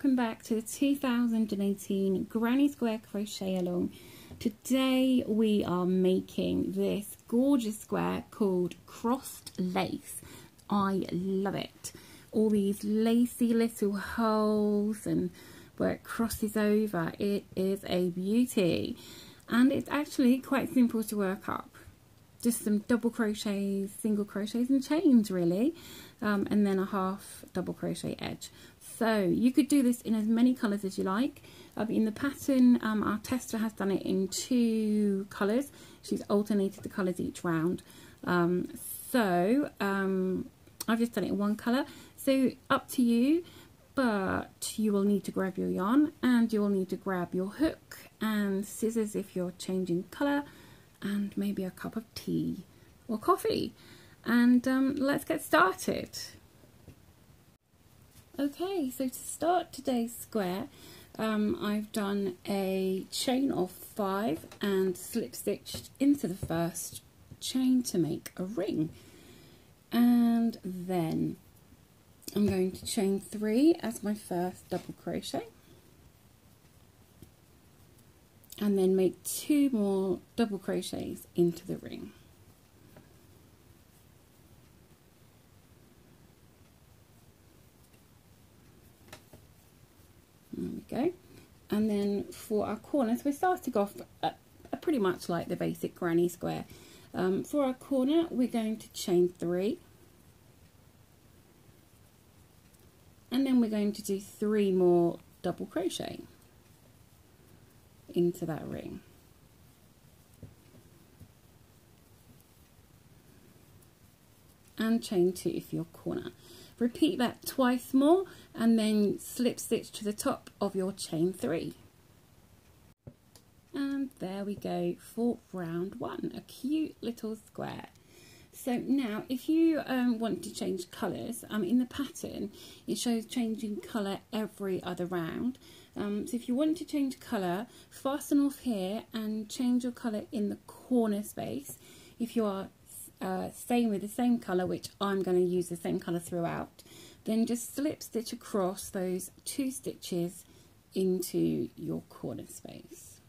welcome back to the 2018 Granny Square Crochet Along. Today we are making this gorgeous square called Crossed Lace. I love it. All these lacy little holes and where it crosses over. It is a beauty, and it's actually quite simple to work up. Just some double crochets, single crochets and chains really, and then a half double crochet edge. So you could do this in as many colours as you like. In the pattern, our tester has done it in 2 colours. She's alternated the colours each round. I've just done it in 1 colour. So up to you, but you will need to grab your yarn and you will need to grab your hook and scissors if you're changing colour, and maybe a cup of tea or coffee. And let's get started. Okay, so to start today's square, I've done a chain of 5 and slip stitched into the first chain to make a ring. And then I'm going to chain 3 as my first double crochet. And then make 2 more double crochets into the ring. There we go. And then for our corners, we're starting off pretty much like the basic granny square. For our corner, we're going to chain 3. And then we're going to do 3 more double crochet into that ring. And chain 2 for your corner. Repeat that twice more and then slip stitch to the top of your chain 3. And there we go for round 1, a cute little square. So now if you want to change colours, in the pattern it shows changing colour every other round. So if you want to change colour, fasten off here and change your colour in the corner space. If you are staying with the same colour, which I'm going to use the same colour throughout, then just slip stitch across those 2 stitches into your corner space.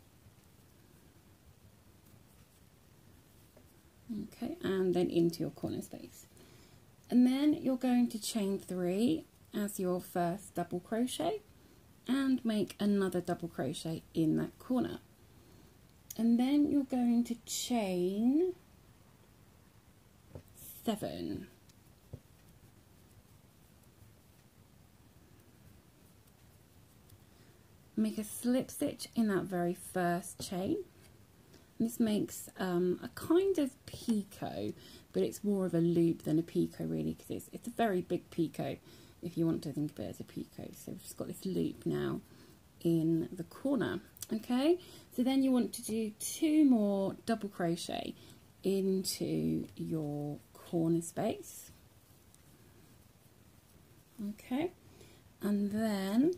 Okay, and then into your corner space. And then you're going to chain 3 as your first double crochet and make another double crochet in that corner. And then you're going to chain 7. Make a slip stitch in that very first chain. This makes a kind of picot, but it's more of a loop than a picot really, because it's a very big picot if you want to think of it as a picot. So we've just got this loop now in the corner. Okay, so then you want to do 2 more double crochet into your corner space. Okay, and then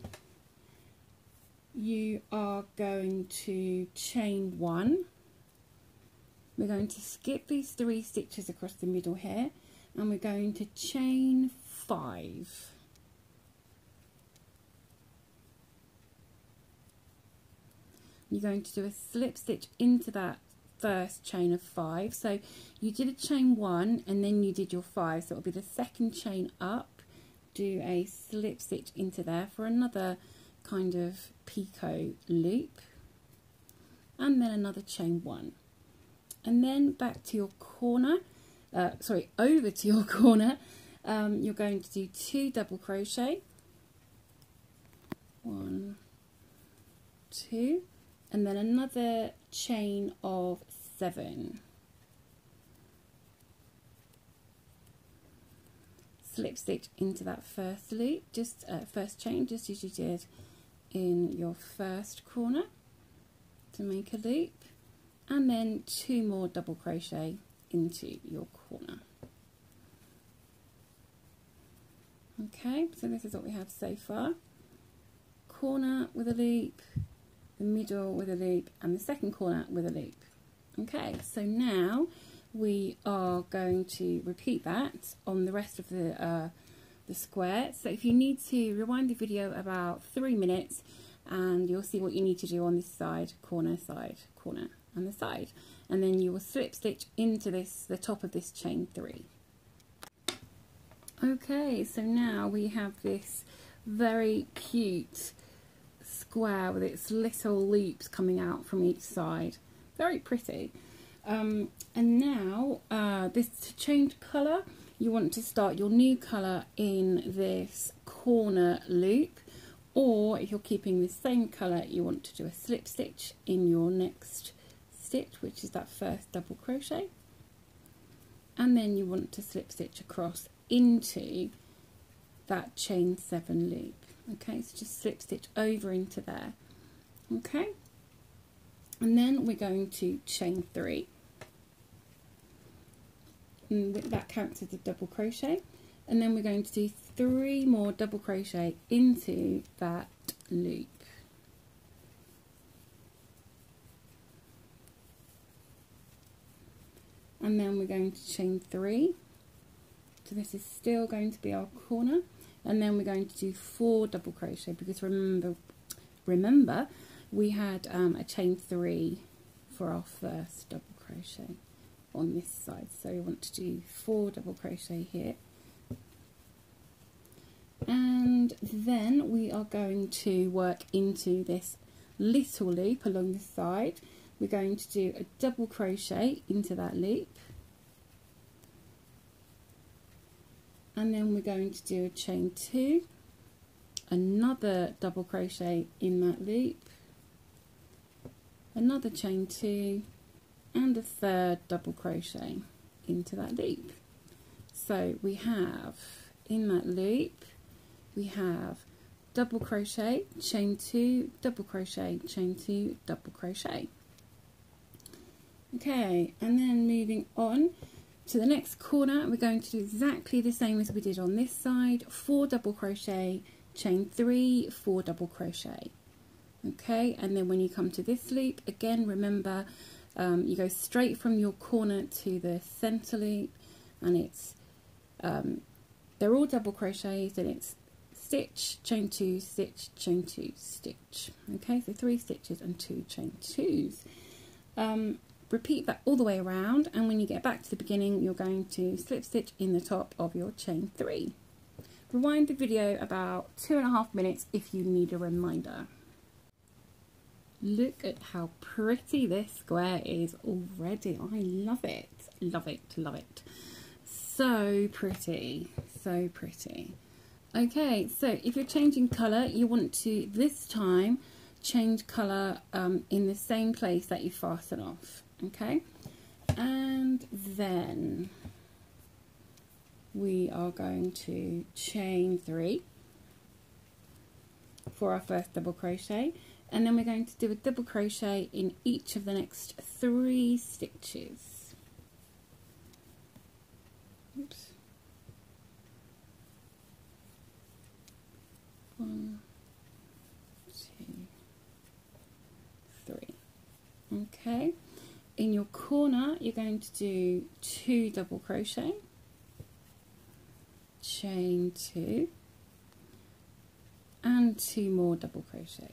you are going to chain 1. We're going to skip these 3 stitches across the middle here, and we're going to chain 5. You're going to do a slip stitch into that first chain of 5. So you did a chain 1 and then you did your 5, so it'll be the second chain up. Do a slip stitch into there for another kind of picot loop, and then another chain 1. And then back to your corner, over to your corner, you're going to do 2 double crochet, 1, 2, and then another chain of 7. Slip stitch into that first loop, first chain, just as you did in your first corner to make a loop. And then 2 more double crochet into your corner. Okay, so this is what we have so far. Corner with a loop, the middle with a loop, and the second corner with a loop. Okay, so now we are going to repeat that on the rest of the the square. So if you need to rewind the video about 3 minutes, and you'll see what you need to do on this side, corner, and the side, and then you will slip stitch into the top of this chain 3. Okay, so now we have this very cute square with its little loops coming out from each side. Very pretty. And now this, to change colour, you want to start your new colour in this corner loop, or if you're keeping the same colour, you want to do a slip stitch in your next stitch, which is that first double crochet, and then you want to slip stitch across into that chain 7 loop. Okay, so just slip stitch over into there. Okay, and then we're going to chain 3, and that counts as a double crochet, and then we're going to do 3 more double crochet into that loop. And then we're going to chain 3, so this is still going to be our corner, and then we're going to do 4 double crochet, because remember we had a chain 3 for our first double crochet on this side, so we want to do 4 double crochet here, and then we are going to work into this little loop along the side. We're going to do a double crochet into that loop, and then we're going to do a chain 2, another double crochet in that loop, another chain 2, and a 3rd double crochet into that loop. So we have, in that loop, we have double crochet, chain 2, double crochet, chain 2, double crochet. Okay, and then moving on to the next corner, we're going to do exactly the same as we did on this side. 4 double crochet, chain 3, 4 double crochet. Okay, and then when you come to this loop, again, remember you go straight from your corner to the center loop, and it's they're all double crochets, and it's stitch, chain 2, stitch, chain 2, stitch. Okay, so 3 stitches and 2 chain 2s. Repeat that all the way around, and when you get back to the beginning, you're going to slip stitch in the top of your chain 3. Rewind the video about 2.5 minutes if you need a reminder. Look at how pretty this square is already. I love it, love it, love it. So pretty, so pretty. Okay, so if you're changing colour, you want to this time change colour in the same place that you fasten off. Okay, and then we are going to chain 3 for our first double crochet, and then we're going to do a double crochet in each of the next 3 stitches. Oops. 1, 2, 3. Okay, in your corner you're going to do 2 double crochet, chain 2, and 2 more double crochet.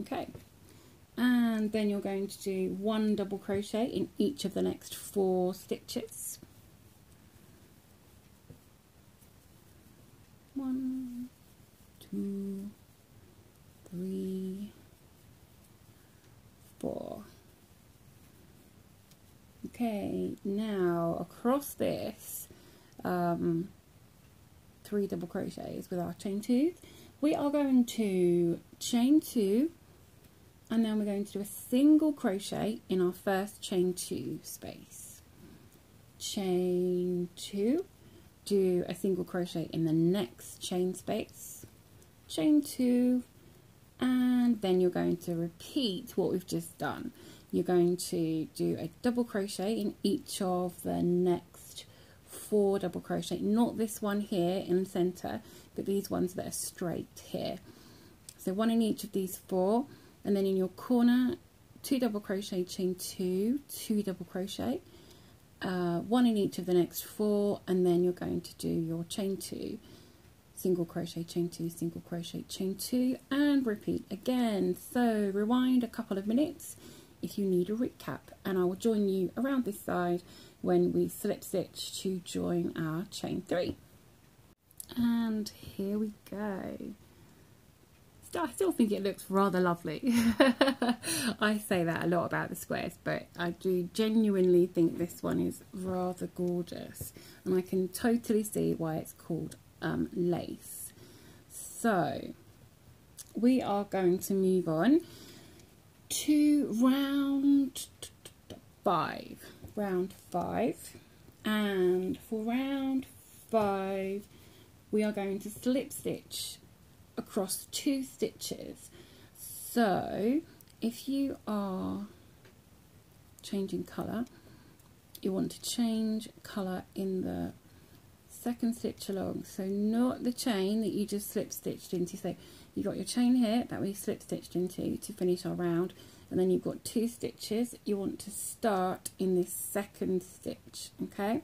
Okay, and then you're going to do 1 double crochet in each of the next 4 stitches. 1, 2, 3, 4. Okay, now across this 3 double crochets with our chain 2s, we are going to chain 2, and then we're going to do a single crochet in our first chain 2 space. Chain 2, do a single crochet in the next chain space, chain 2, and then you're going to repeat what we've just done. You're going to do a double crochet in each of the next 4 double crochet, not this one here in the center, but these ones that are straight here. So 1 in each of these 4, and then in your corner 2 double crochet, chain 2, 2 double crochet, one in each of the next 4, and then you're going to do your chain 2, single crochet, chain 2, single crochet, chain 2, and repeat again. So rewind a couple of minutes if you need a recap, and I will join you around this side when we slip stitch to join our chain 3. And here we go. I still think it looks rather lovely. I say that a lot about the squares, but I do genuinely think this one is rather gorgeous, and I can totally see why it's called lace. So we are going to move on to round 5, and for round 5 we are going to slip stitch across 2 stitches. So if you are changing colour, you want to change colour in the second stitch along, so not the chain that you just slip stitched into. So you got your chain here that we slip stitched into to finish our round, and then you've got 2 stitches. You want to start in this second stitch, okay?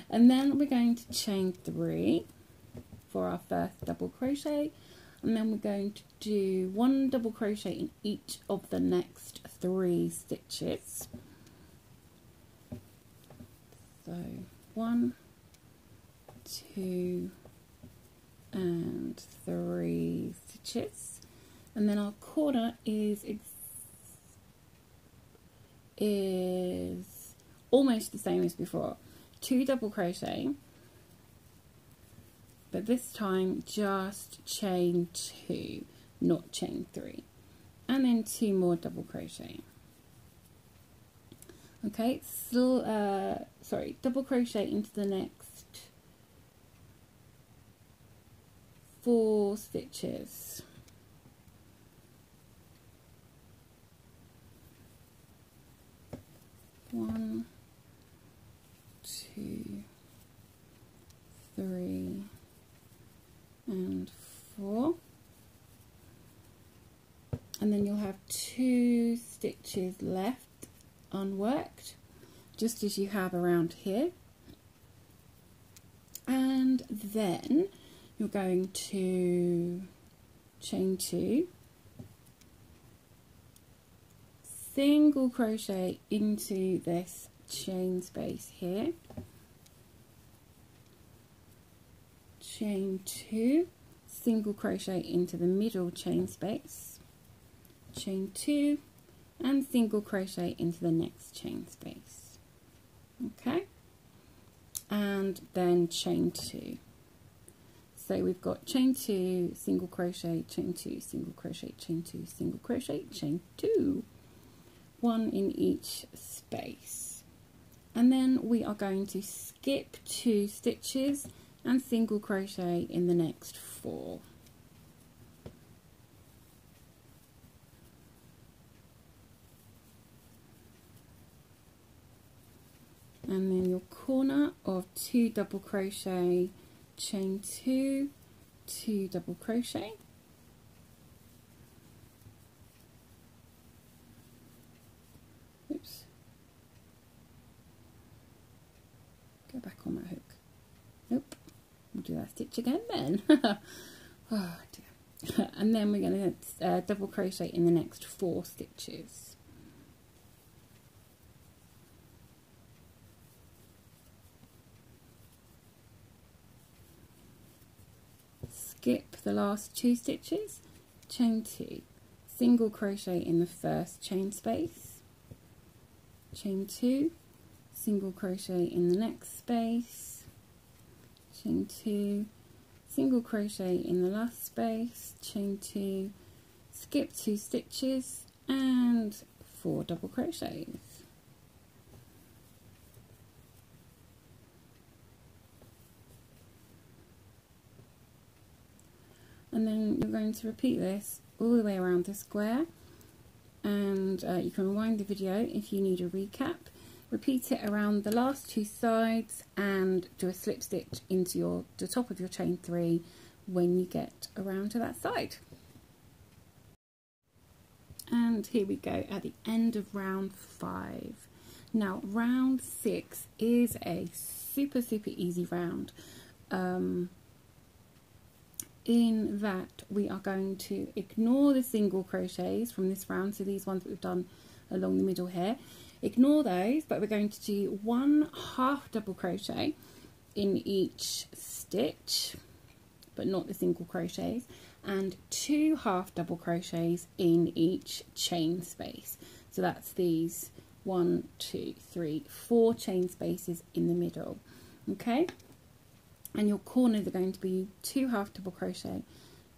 And then we're going to chain 3 for our first double crochet, and then we're going to do 1 double crochet in each of the next 3 stitches. So 1, 2 and 3 stitches, and then our corner is almost the same as before. 2 double crochet, but this time just chain 2, not chain 3, and then 2 more double crochet. Okay, still double crochet into the next 4 stitches. 1, 2, 3 and 4, and then you'll have 2 stitches left unworked, just as you have around here, and then you're going to chain 2, single crochet into this chain space here, chain 2, single crochet into the middle chain space, chain 2, and single crochet into the next chain space. Okay, and then chain 2. So we've got chain 2, single crochet, chain 2, single crochet, chain 2, single crochet, chain 2, 1 in each space. And then we are going to skip 2 stitches and single crochet in the next 4. And then your corner of 2 double crochet, chain 2, 2 double crochet, oops, go back on my hook, nope, we'll do that stitch again then. Oh dear. And then we're going to double crochet in the next 4 stitches. Skip the last 2 stitches, chain 2, single crochet in the first chain space, chain 2, single crochet in the next space, chain 2, single crochet in the last space, chain 2, skip 2 stitches and 4 double crochets. And then you're going to repeat this all the way around the square, and you can rewind the video if you need a recap. Repeat it around the last 2 sides and do a slip stitch into the top of your chain 3 when you get around to that side. And here we go at the end of round 5. Now round 6 is a super easy round, in that we are going to ignore the single crochets from this round, so these ones that we've done along the middle here, ignore those, but we're going to do 1 half double crochet in each stitch, but not the single crochets, and 2 half double crochets in each chain space. So that's these 1, 2, 3, 4 chain spaces in the middle. Okay, and your corners are going to be 2 half double crochet,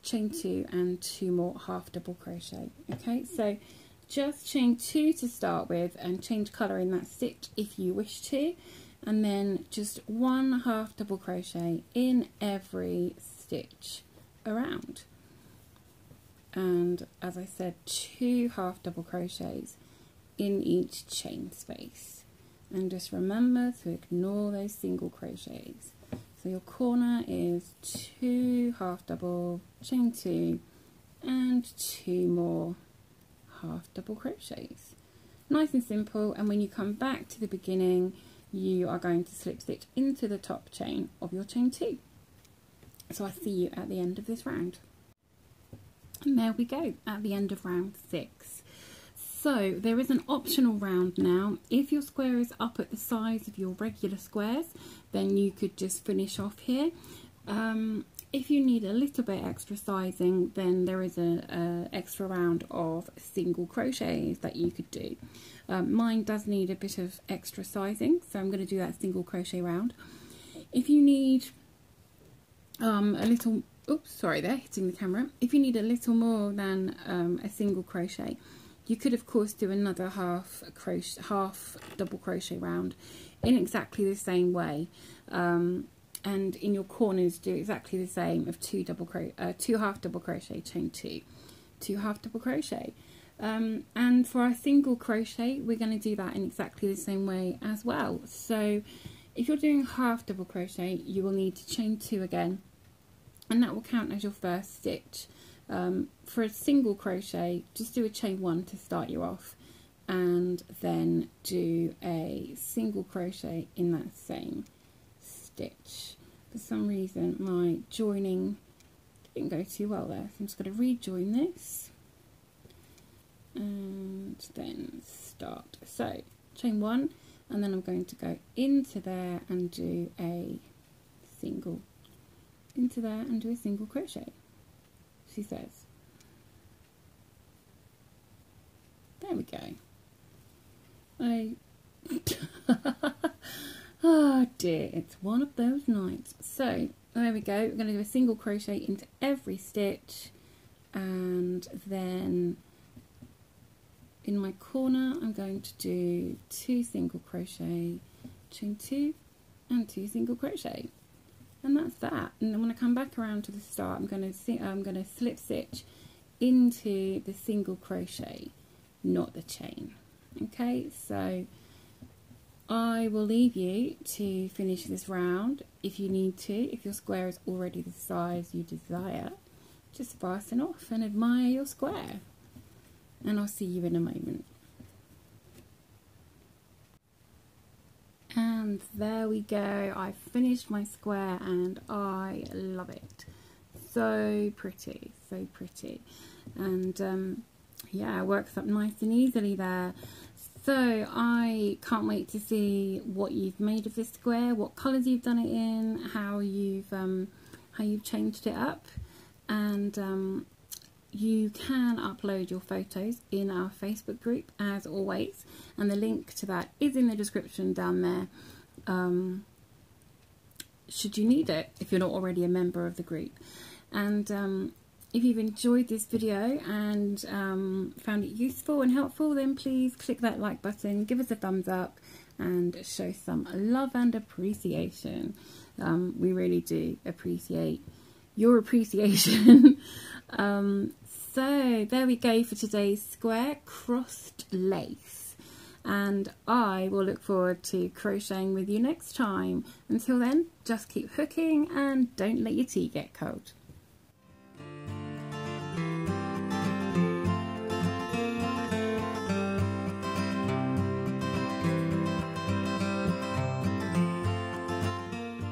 chain 2 and 2 more half double crochet. Okay, so just chain 2 to start with and change colour in that stitch if you wish to, and then just 1 half double crochet in every stitch around, and as I said, 2 half double crochets in each chain space, and just remember to ignore those single crochets. So your corner is 2 half double, chain 2 and 2 more half double crochets. Nice and simple, and when you come back to the beginning you are going to slip stitch into the top chain of your chain 2. So I see you at the end of this round. And there we go, at the end of round 6. So there is an optional round now. If your square is up at the size of your regular squares, then you could just finish off here. If you need a little bit extra sizing, then there is a extra round of single crochets that you could do. Mine does need a bit of extra sizing, so I'm going to do that single crochet round. If you need a little, oops, sorry there, hitting the camera. If you need a little more than a single crochet, you could of course do another half double crochet round in exactly the same way, and in your corners do exactly the same of 2 half double crochet, chain 2, 2 half double crochet, and for our single crochet we're going to do that in exactly the same way as well. So if you're doing half double crochet, you will need to chain 2 again, and that will count as your first stitch. For a single crochet, just do a chain 1 to start you off, and then do a single crochet in that same stitch. For some reason my joining didn't go too well there, so I'm just going to rejoin this and then start. So chain 1, and then I'm going to go into there and do a single, into there and do a single crochet, she says. There we go. Oh dear, it's one of those nights. So there we go, we're going to do a single crochet into every stitch, and then in my corner I'm going to do 2 single crochet, chain 2 and 2 single crochet, and that's that. And then when I come back around to the start, I'm going to slip stitch into the single crochet, not the chain. Okay, so I will leave you to finish this round if you need to. If your square is already the size you desire, just fasten off and admire your square, and I'll see you in a moment. And there we go, I've finished my square and I love it. So pretty, so pretty. And yeah, it works up nice and easily there. So I can't wait to see what you've made of this square, what colours you've done it in, how you've changed it up, and you can upload your photos in our Facebook group as always, and the link to that is in the description down there, should you need it if you're not already a member of the group. And if you've enjoyed this video and found it useful and helpful, then please click that like button, give us a thumbs up and show some love and appreciation. We really do appreciate your appreciation. So there we go for today's square crossed lace, and I will look forward to crocheting with you next time. Until then, just keep hooking and don't let your tea get cold.